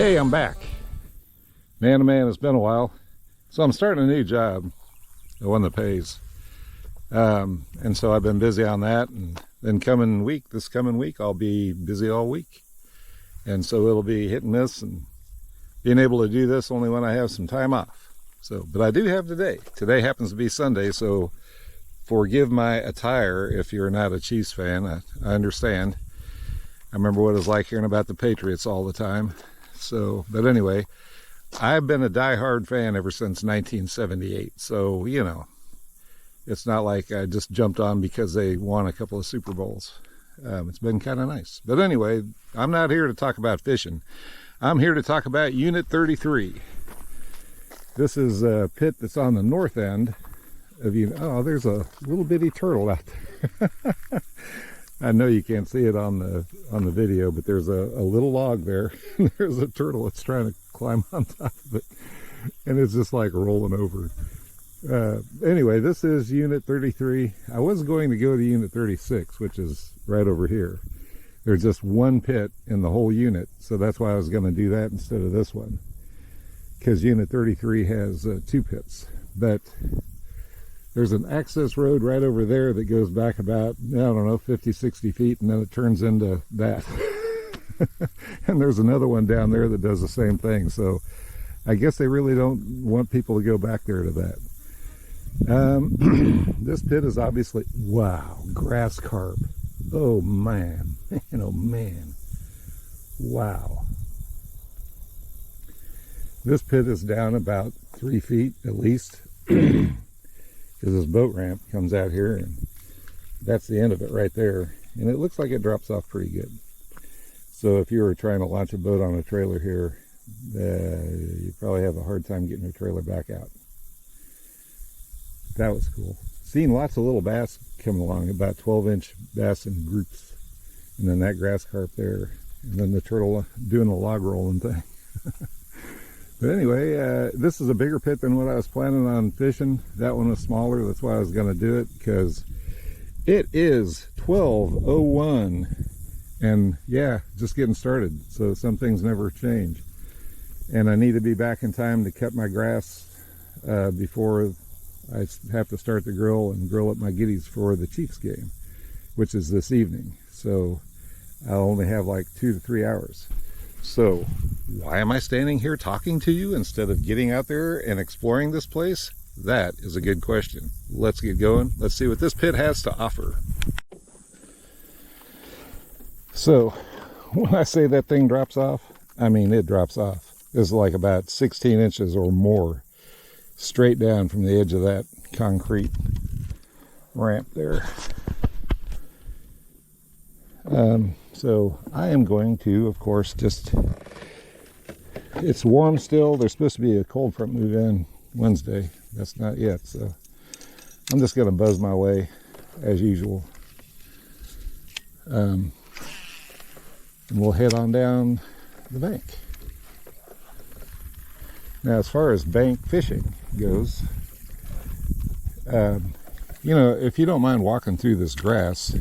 Hey, I'm back. Man, oh man, it's been a while. So I'm starting a new job, the one that pays. And so I've been busy on that, and then this coming week, I'll be busy all week. And so it'll be hit and miss, and being able to do this only when I have some time off. So, but I do have today. Today happens to be Sunday, so forgive my attire if you're not a Chiefs fan. I understand. I remember what it was like hearing about the Patriots all the time. So, but anyway, I've been a diehard fan ever since 1978. So, you know, it's not like I just jumped on because they won a couple of Super Bowls. It's been kind of nice. But anyway, I'm not here to talk about fishing. I'm here to talk about Unit 33. This is a pit that's on the north end of Unit. Oh, there's a little bitty turtle out there. I know you can't see it on the video, but there's a little log there. There's a turtle that's trying to climb on top of it, and it's just like rolling over. Anyway, this is Unit 33. I was going to go to Unit 36, which is right over here. There's just one pit in the whole unit, so that's why I was going to do that instead of this one, because Unit 33 has two pits. But there's an access road right over there that goes back about, I don't know, 50, 60 feet, and then it turns into that. And there's another one down there that does the same thing. So I guess they really don't want people to go back there to that. This pit is obviously, wow, grass carp. Oh man, oh man, wow. This pit is down about 3 feet at least. Because this boat ramp comes out here, and that's the end of it right there, and it looks like it drops off pretty good. So if you were trying to launch a boat on a trailer here, you probably have a hard time getting your trailer back out. That was cool. Seen lots of little bass coming along, about 12-inch bass in groups, and then that grass carp there, and then the turtle doing the log rolling thing. But anyway, this is a bigger pit than what I was planning on fishing. That one was smaller. That's why I was going to do it, because it is 12:01, and yeah, just getting started. So some things never change, and I need to be back in time to cut my grass before I have to start the grill and grill up my giddies for the Chiefs game, which is this evening. So I'll only have like 2 to 3 hours. So why am I standing here talking to you instead of getting out there and exploring this place? That is a good question. Let's get going. Let's see what this pit has to offer. So when I say that thing drops off, I mean it drops off. It's like about 16 inches or more straight down from the edge of that concrete ramp there. So I am going to, of course, it's warm still. There's supposed to be a cold front move in Wednesday. That's not yet, so I'm just going to buzz my way as usual. And we'll head on down the bank. Now, as far as bank fishing goes, you know, if you don't mind walking through this grass,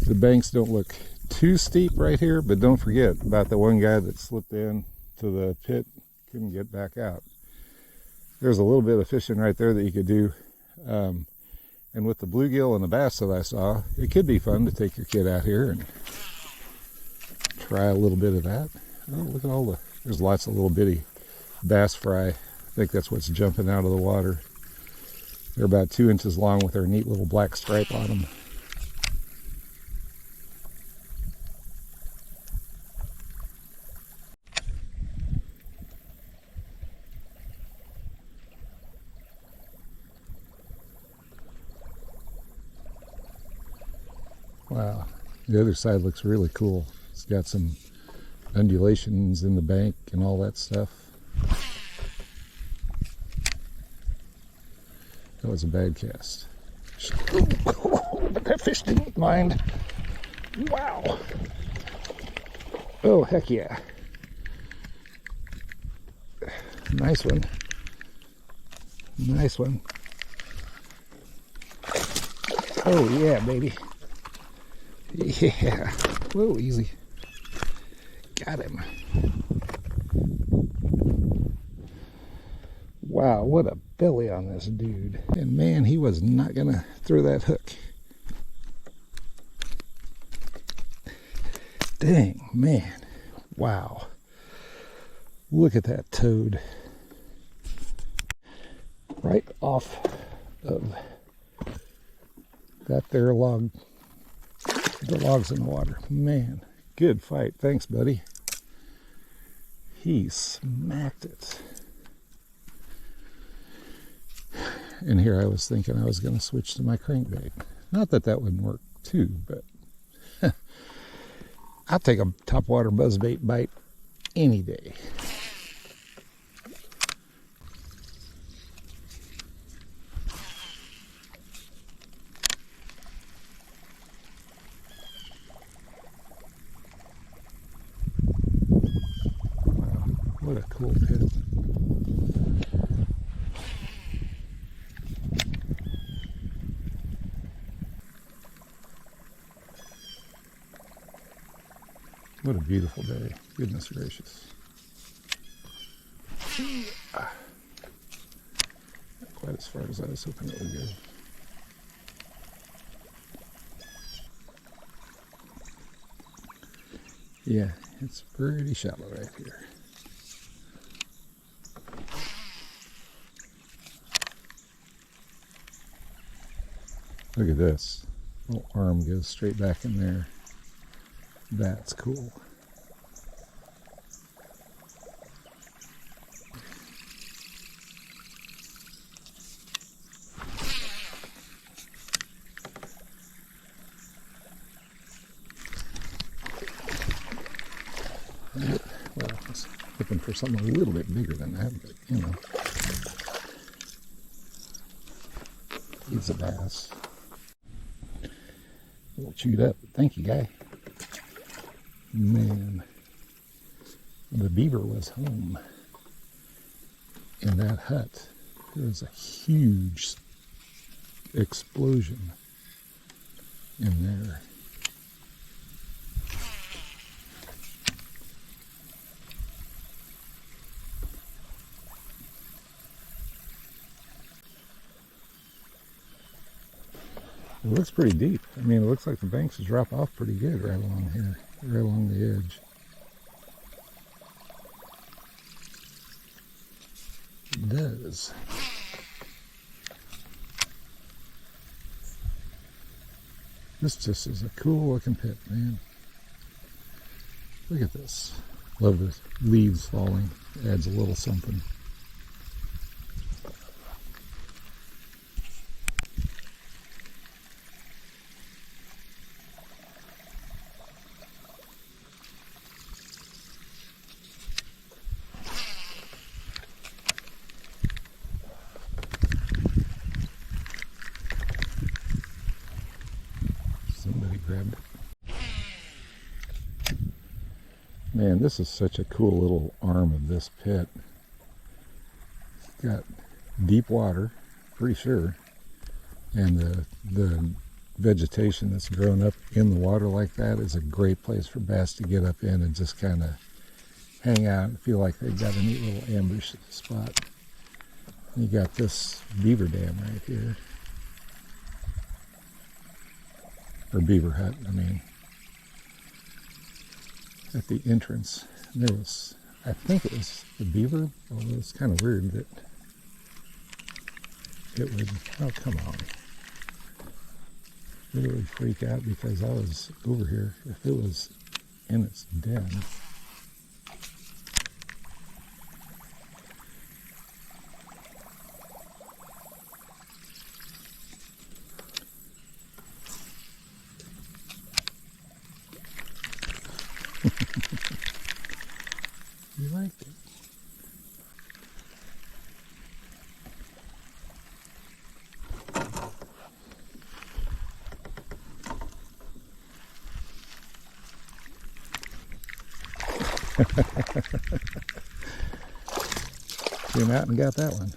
the banks don't look too steep right here, but don't forget about the one guy that slipped in to the pit, couldn't get back out. There's a little bit of fishing right there that you could do, and with the bluegill and the bass that I saw, it could be fun to take your kid out here and try a little bit of that. Oh, look at there's lots of little bitty bass fry. I think that's what's jumping out of the water. They're about 2 inches long with their neat little black stripe on them. Wow, the other side looks really cool. It's got some undulations in the bank and all that stuff. That was a bad cast. But that fish didn't mind. Wow. Oh, heck yeah. Nice one. Nice one. Oh, yeah, baby. Yeah. Whoa, easy. Got him. Wow, what a belly on this dude. And man, he was not gonna throw that hook. Dang, man. Wow. Look at that toad. Right off of that there log. The log's in the water. Man, good fight. Thanks, buddy. He smacked it. And here I was thinking I was going to switch to my crankbait. Not that that wouldn't work too, but I'll take a topwater buzzbait bite any day. Wow, what a cool pit. What a beautiful day. Goodness gracious. Not quite as far as I was hoping it would go. Yeah, it's pretty shallow right here. Look at this. Little arm goes straight back in there. That's cool. Well, I was looking for something a little bit bigger than that, but you know. He's a bass. A little chewed up. Thank you, guy. Man, the beaver was home in that hut. There was a huge explosion in there. It looks pretty deep. I mean, it looks like the banks drop off pretty good right along here, right along the edge. It does. This just is a cool looking pit, man. Look at this. Love the leaves falling. Adds a little something. Grabbed it. Man, this is such a cool little arm of this pit. It's got deep water, pretty sure, and the vegetation that's grown up in the water like that is a great place for bass to get up in and just kind of hang out and feel like they've got a neat little ambush spot. And you got this beaver dam right here. Or beaver hut, I mean, at the entrance. There was, I think it was the beaver, although it's kind of weird that it would, oh come on. It would freak out because I was over here. If it was in its den. You liked it. Came out and got that one.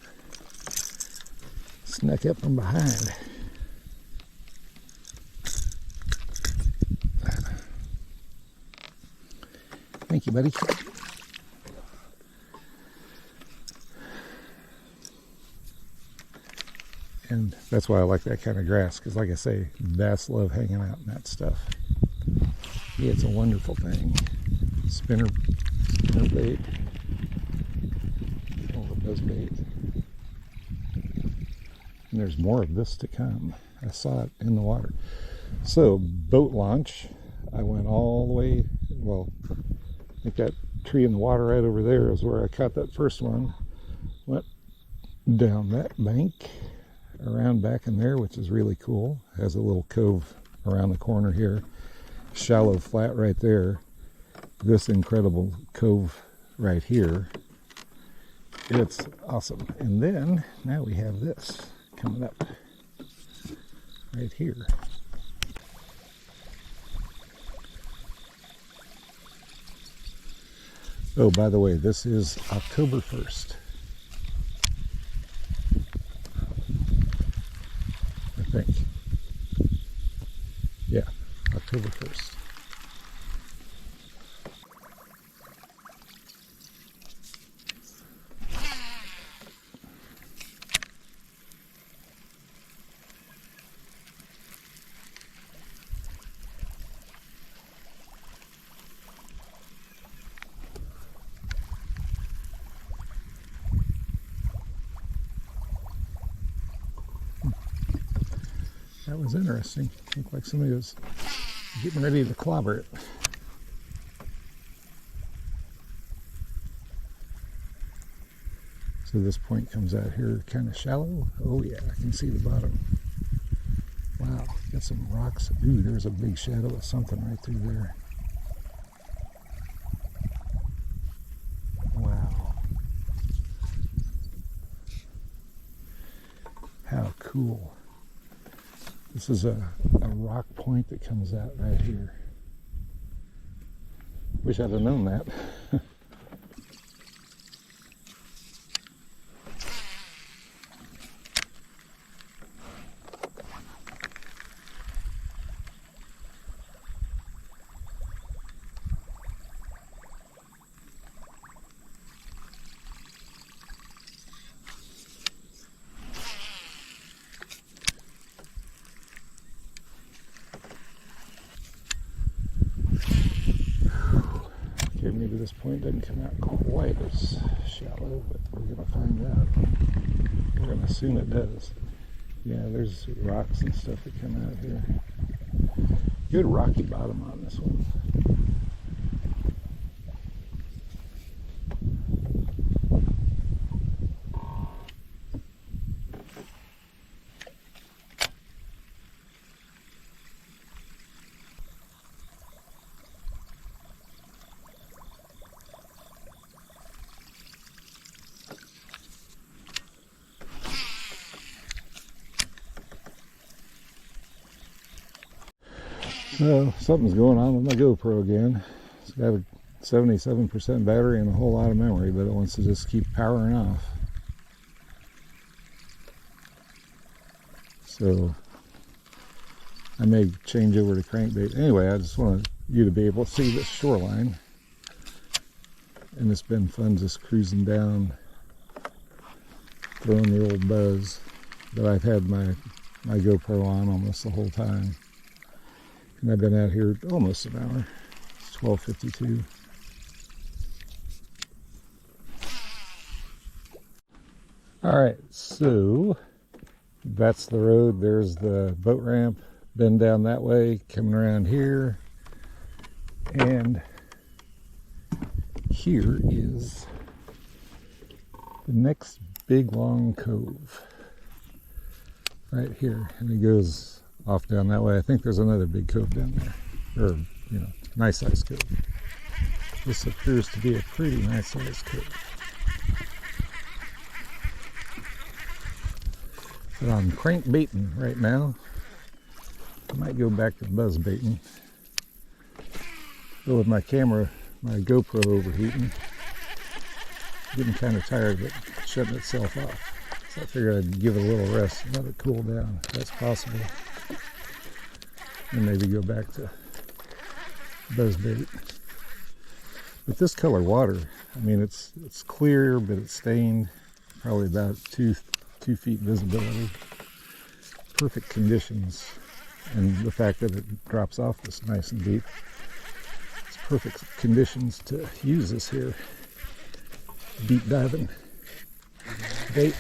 Snuck up from behind. Thank you, buddy. That's why I like that kind of grass, because like I say, bass love hanging out in that stuff. Yeah, it's a wonderful thing. Spinner bait. Oh, the buzz bait. And there's more of this to come. I saw it in the water. So, boat launch. I went all the way, well, I think that tree in the water right over there is where I caught that first one. Went down that bank, around back in there, which is really cool. Has a little cove around the corner here. Shallow flat right there. This incredible cove right here. It's awesome. And then, now we have this coming up right here. Oh, by the way, this is October 1st. I think. Yeah, October 1st. That was interesting. Looked like somebody was getting ready to clobber it. So this point comes out here kind of shallow. Oh yeah, I can see the bottom. Wow, got some rocks. Ooh, there's a big shadow of something right through there. Wow. How cool. This is a rock point that comes out right here. Wish I'd have known that. Okay, maybe this point doesn't come out quite as shallow, but we're going to find out. We're going to assume it does. Yeah, there's rocks and stuff that come out here. Good rocky bottom on this one. So something's going on with my GoPro again. It's got a 77% battery and a whole lot of memory, but it wants to just keep powering off. So I may change over to crankbait. Anyway, I just want you to be able to see this shoreline. And it's been fun just cruising down, throwing the old buzz. But I've had my GoPro on almost the whole time. And I've been out here almost an hour. It's 12:52. All right, so that's the road. There's the boat ramp. Been down that way, coming around here. And here is the next big long cove. Right here. And it goes off down that way. I think there's another big cove down there, or nice sized cove. This appears to be a pretty nice sized cove. But I'm crankbaiting right now. I might go back to buzz baiting. But with my camera, my GoPro overheating, getting kind of tired of it shutting itself off. So I figured I'd give it a little rest and let it cool down if that's possible. And maybe go back to buzzbait. With this color water, I mean it's clear, but it's stained. Probably about 2 feet visibility. perfect conditions, and the fact that it drops off this nice and deep, it's perfect conditions to use this here deep diving bait.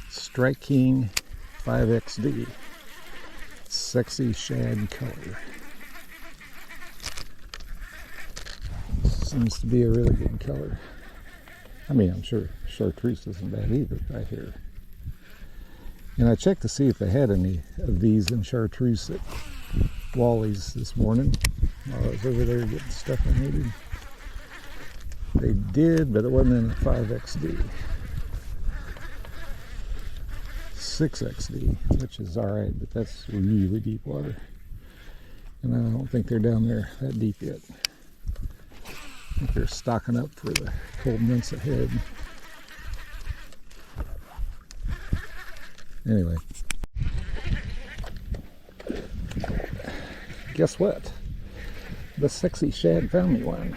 Strike King 5XD, sexy shad color. Seems to be a really good color. I mean, I'm sure chartreuse isn't bad either right here. And I checked to see if they had any of these in chartreuse at Wally's this morning while I was over there getting stuff I needed. They did, but it wasn't in a 5XD. 6XD, which is alright, but that's really deep water. And I don't think they're down there that deep yet. I think they're stocking up for the cold months ahead. Anyway, guess what? The sexy shad found me one.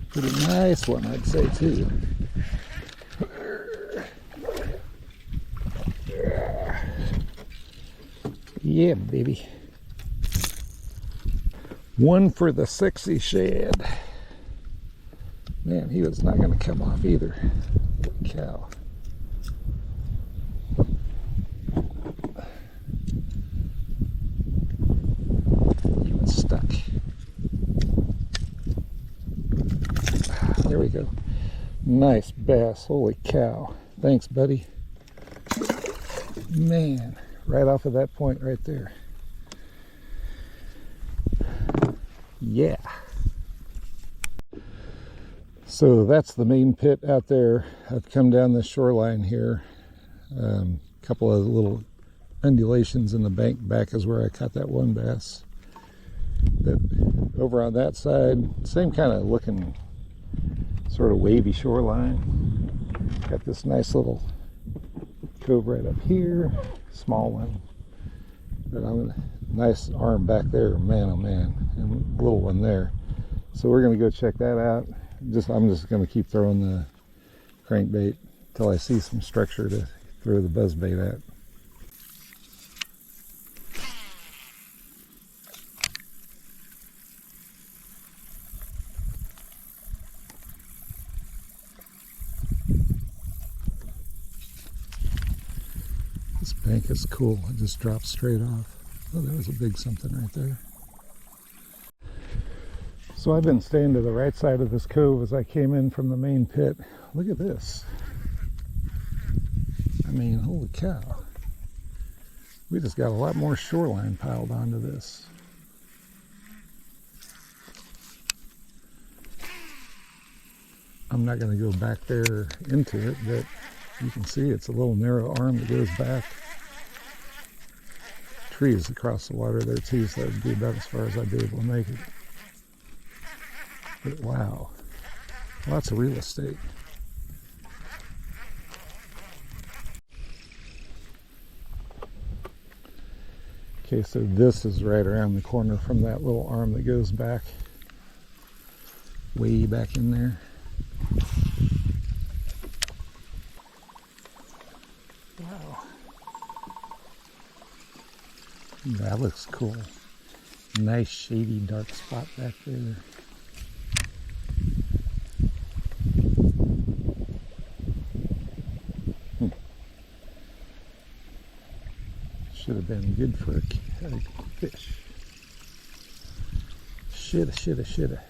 Pretty nice one, I'd say, too. Yeah, baby. One for the sexy shad. Man, he was not going to come off either. Holy cow. He was stuck. There we go. Nice bass. Holy cow. Thanks, buddy. Man, right off of that point right there. Yeah. So that's the main pit out there. I've come down this shoreline here. A couple of little undulations in the bank back is where I caught that one bass. But over on that side, same kind of looking sort of wavy shoreline. Got this nice little cove right up here, small one. But I'm nice arm back there, man oh man, and a little one there. So we're gonna go check that out. I'm just gonna keep throwing the crankbait until I see some structure to throw the buzzbait at. This bank is cool. It just drops straight off. Oh, there was a big something right there. So I've been staying to the right side of this cove as I came in from the main pit. Look at this. I mean, holy cow. We just got a lot more shoreline piled onto this. I'm not going to go back there into it, but you can see it's a little narrow arm that goes back. Trees across the water there too, so that would be about as far as I'd be able to make it. But wow, lots of real estate. Okay, so this is right around the corner from that little arm that goes back, way back in there. Wow. That looks cool. Nice shady dark spot back there. Should have been good for a fish. Shoulda.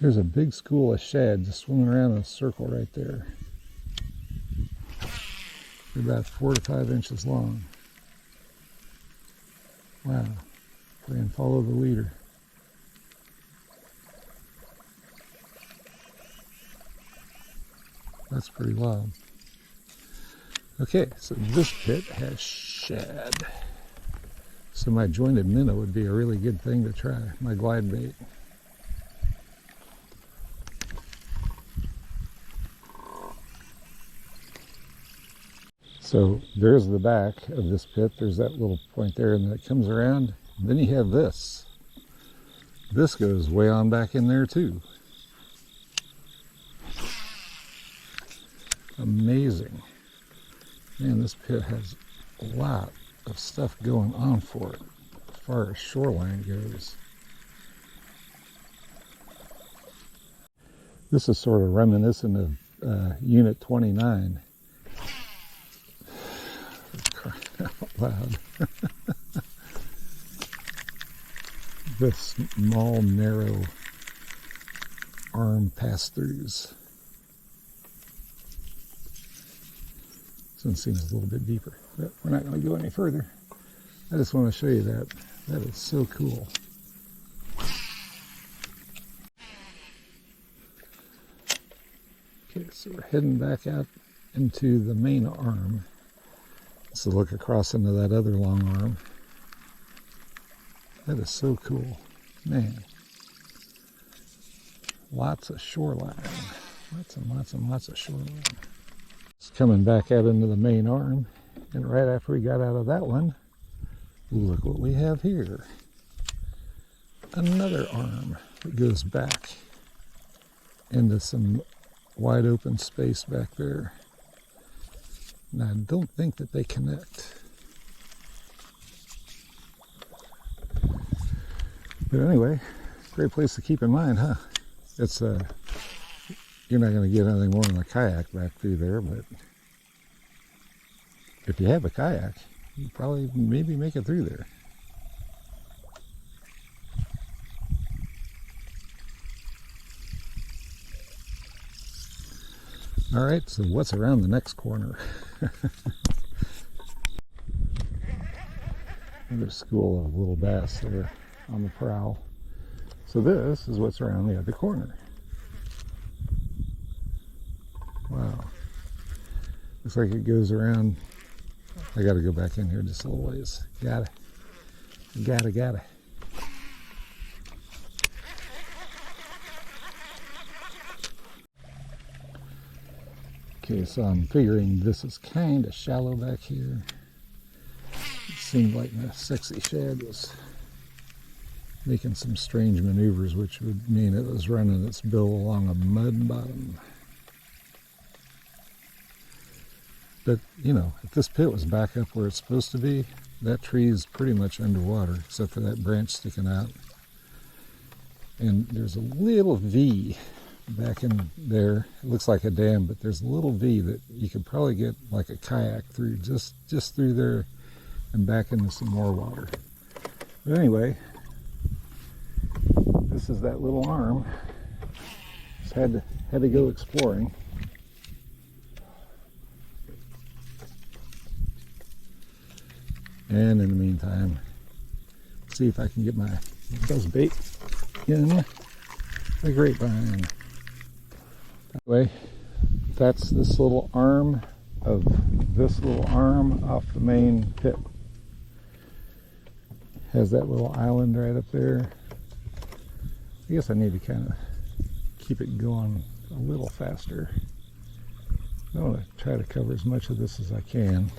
There's a big school of shad just swimming around in a circle right there. They're about 4 to 5 inches long. Wow. Playing follow the leader. That's pretty wild. Okay, so this pit has shad. So my jointed minnow would be a really good thing to try, my glide bait. So there's the back of this pit. There's that little point there, and then it comes around. And then you have this. This goes way on back in there too. Amazing. Man, this pit has a lot of stuff going on for it as far as shoreline goes. This is sort of reminiscent of Unit 29. Crying out loud. The small, narrow arm pass-throughs. This one seems a little bit deeper, but we're not going to go any further. I just want to show you that. That is so cool. Okay, so we're heading back out into the main arm. Let's look across into that other long arm. That is so cool. Man. Lots of shoreline. Lots and lots and lots of shoreline. It's coming back out into the main arm. And right after we got out of that one, look what we have here. Another arm that goes back into some wide open space back there. And I don't think that they connect. But anyway, great place to keep in mind, huh? It's you're not going to get anything more than a kayak back through there, but if you have a kayak, you probably maybe make it through there. All right, so what's around the next corner? Another school of little bass there on the prowl. So this is what's around the other corner. Wow. Looks like it goes around. I gotta go back in here just a little ways. Gotta. Okay, so I'm figuring this is kind of shallow back here. It seemed like my sexy shad was making some strange maneuvers, which would mean it was running its bill along a mud bottom. But, you know, if this pit was back up where it's supposed to be, that tree is pretty much underwater, except for that branch sticking out. And there's a little V back in there. It looks like a dam, but there's a little V that you could probably get like a kayak through, just through there and back into some more water. But anyway, this is that little arm. Just had to go exploring. And in the meantime, see if I can get my buzz bait in the grapevine. Anyway, that's this little arm of this little arm off the main pit. Has that little island right up there. I guess I need to kind of keep it going a little faster. I want to try to cover as much of this as I can.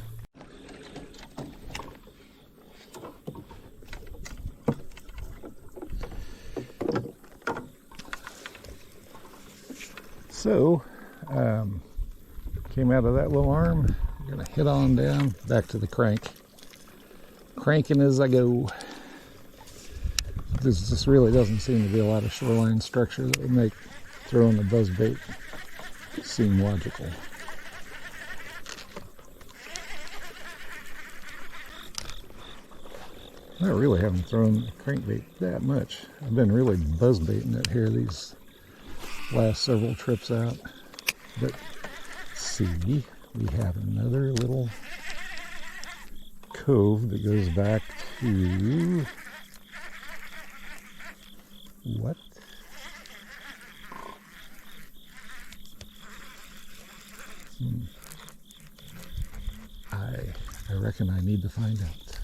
So, came out of that little arm. I'm gonna head on down back to the crank. Cranking as I go. There just really doesn't seem to be a lot of shoreline structure that would make throwing the buzzbait seem logical. I really haven't thrown the crankbait that much. I've been really buzzbaiting it here these last several trips out. But see, we have another little cove that goes back to what? I reckon I need to find out.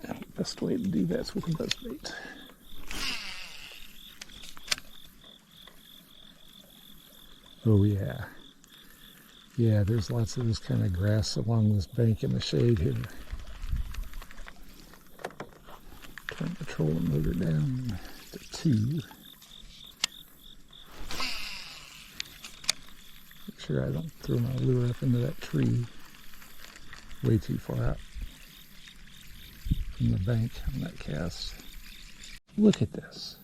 And the best way to do that's with a buzz bait. Oh yeah. Yeah, there's lots of this kind of grass along this bank in the shade here. Turn the trolling motor down to 2. Make sure I don't throw my lure up into that tree way too far out from the bank on that cast. Look at this.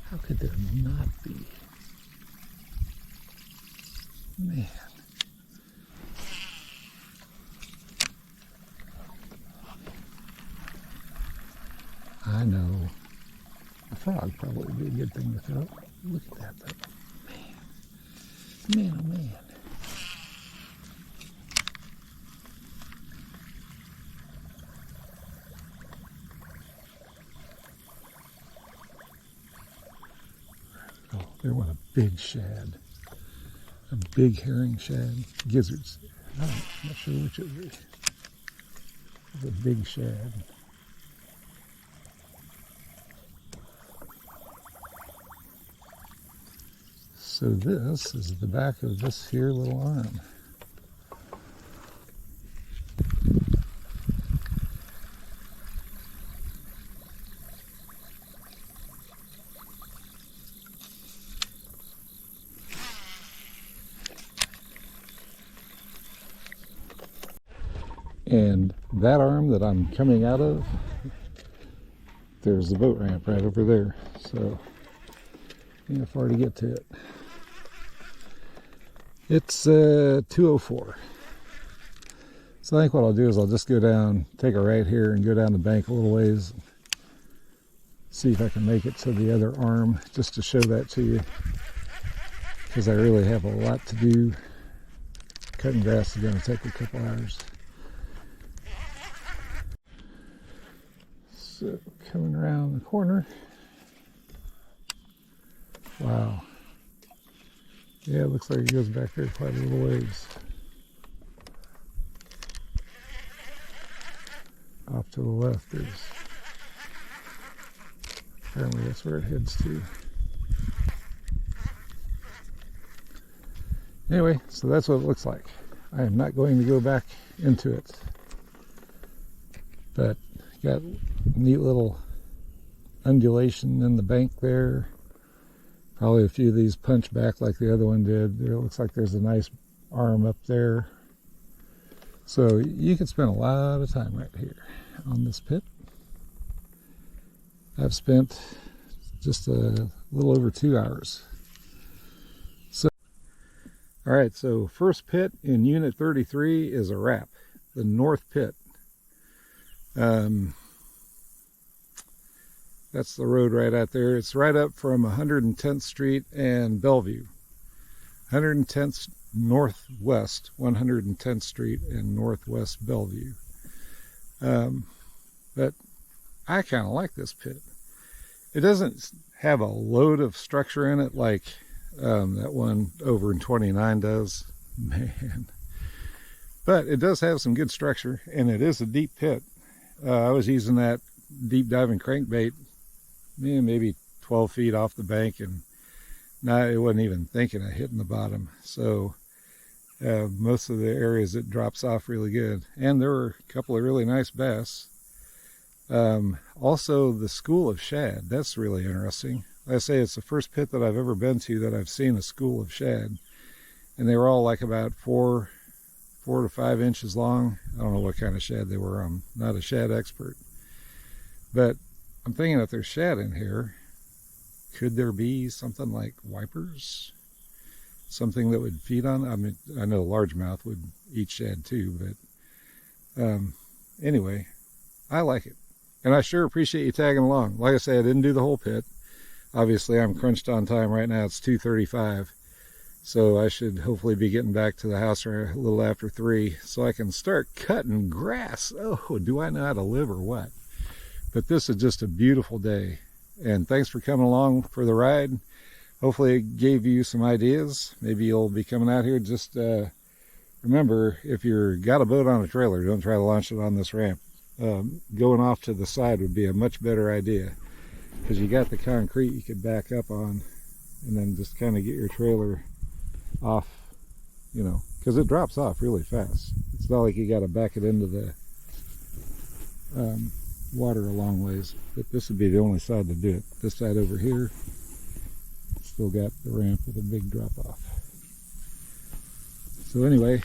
How could there not be? Man. I know. A frog probably would be a good thing to throw. Look at that though. Man. Man, oh man. Oh, there went a big shad. A big herring shad. Gizzards. I'm not sure which it was. It was a big shad. So this is the back of this here little arm. And that arm that I'm coming out of, there's the boat ramp right over there. So, how far to get to it? It's 2:04. So I think what I'll do is I'll just go down, take a right here and go down the bank a little ways. See if I can make it to the other arm just to show that to you. Because I really have a lot to do. Cutting grass is going to take a couple hours. So coming around the corner. Wow. Yeah, it looks like it goes back there quite a little ways. Off to the left, there's apparently that's where it heads to. Anyway, so that's what it looks like. I am not going to go back into it, but got a neat little undulation in the bank there. Probably a few of these punch back like the other one did. There looks like there's a nice arm up there. So you could spend a lot of time right here on this pit. I've spent just a little over 2 hours. So, all right, so first pit in Unit 33 is a wrap, the North Pit. That's the road right out there. It's right up from 110th Street and Bellevue. 110th Northwest, 110th Street and Northwest Bellevue. But I kind of like this pit. It doesn't have a load of structure in it like that one over in 29 does. Man. But it does have some good structure, and it is a deep pit. I was using that deep diving crankbait maybe 12 feet off the bank, and it wasn't even thinking of hitting the bottom. So most of the areas it drops off really good, and there were a couple of really nice bass. Also the school of shad, that's really interesting. Like I say, it's the first pit that I've ever been to that I've seen a school of shad, and they were all like about 4 to 5 inches long. I don't know what kind of shad they were. I'm not a shad expert, but I'm thinking if there's shad in here, could there be something like wipers? something that would feed on. I mean, I know largemouth would eat shad too, but anyway, I like it. And I sure appreciate you tagging along. Like I said, I didn't do the whole pit. Obviously, I'm crunched on time right now. It's 2:35. So I should hopefully be getting back to the house a little after 3 so I can start cutting grass. Oh, do I know how to live or what? But this is just a beautiful day. And thanks for coming along for the ride. Hopefully it gave you some ideas. Maybe you'll be coming out here. Just remember, if you've got a boat on a trailer, don't try to launch it on this ramp. Going off to the side would be a much better idea, because you got the concrete you could back up on and then just kind of get your trailer off, you know, because it drops off really fast. It's not like you got to back it into the water a long ways, but this would be the only side to do it. This side over here still got the ramp with a big drop off. So anyway,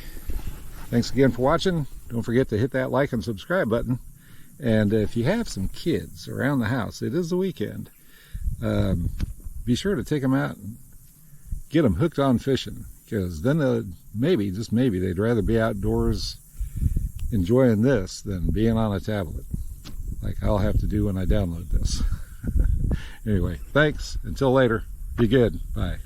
thanks again for watching. Don't forget to hit that like and subscribe button. And if you have some kids around the house, it is the weekend, be sure to take them out and get them hooked on fishing, because then maybe, just maybe, they'd rather be outdoors enjoying this than being on a tablet, like I'll have to do when I download this. Anyway, thanks. Until later, be good. Bye.